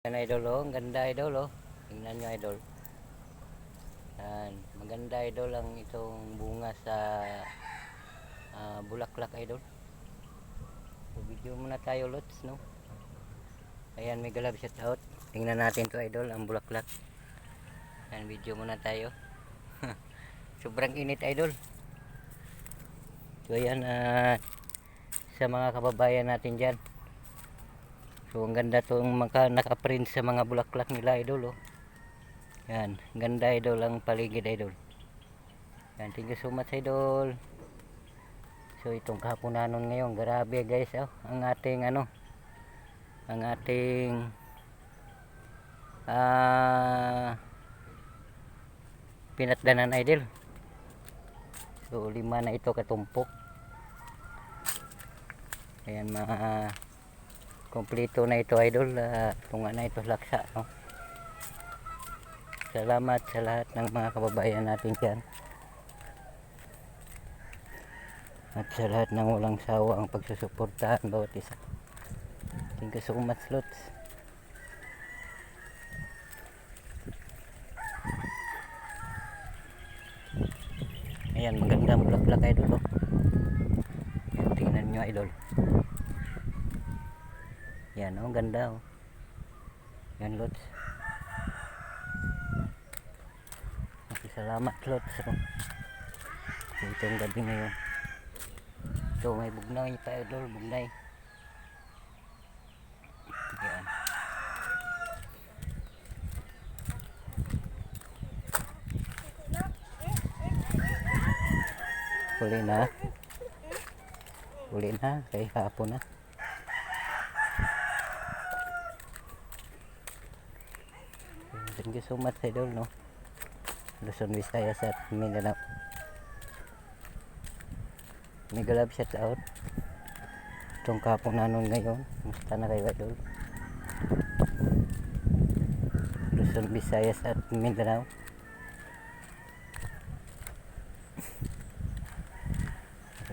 Yan idol oh, ang ganda idol oh. Tingnan nyo idol. Yan, maganda idol ang itong bunga sa bulaklak idol. So, video muna tayo lots no. Ayan, may galab shout out. Tingnan natin to idol, ang bulaklak. Yan, video muna tayo. Sobrang init idol. So ayan, sa mga kababayan natin dyan. So ang ganda itong naka-print sa mga bulaklak nila idol oh. Yan, ganda idol ang paligid idol. Yan, thank you so much idol. So itong kahaponanon ngayon, grabe guys oh, ang ating ang ating pinatdanan idol. So 5 na ito katumpok. Ayan, kompleto na ito idol. Tunga na ito laksa no? Salamat sa lahat ng mga kababayan natin dyan, at sa lahat ng walang sawa ang pagsusuportahan bawat isa. Thank you so much lots. Ayan, magandang bulaklak idol oh. Yan, tingnan nyo idol. Yan oh, ganda oh. Yan lots. Salamat lots oh. Itong gabi ngayon. So may bugnay pa idol, bugnay. Yan. Huli na kay hapon na. Thank you so much idol no. Luzon, Visayas at Mindanao. May galab shout out. Itong kahaponanon ngayon, musta na kayo idol? Luzon, Visayas at Mindanao.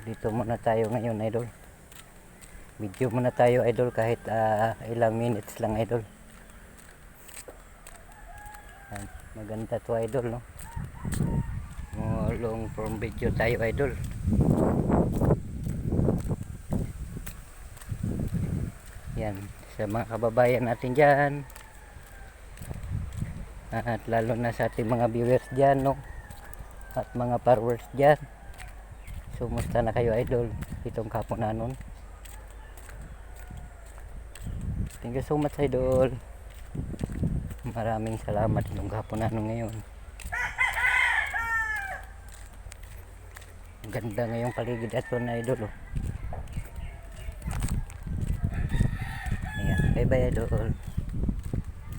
Dito muna tayo ngayon idol. Video muna tayo idol kahit ilang minutes lang idol. Yan, maganda to idol no. Long form video tayo idol. Yan, sa mga kababayan natin dyan, at lalo na sa ating mga viewers dyan no, at mga followers dyan. So musta na kayo idol itong kahaponanon? Thank you so much idol. Maraming salamat itong kahaponanon ngayon. Ang ganda ngayong paligid ato na idol oh. Ayan, bye bye idol.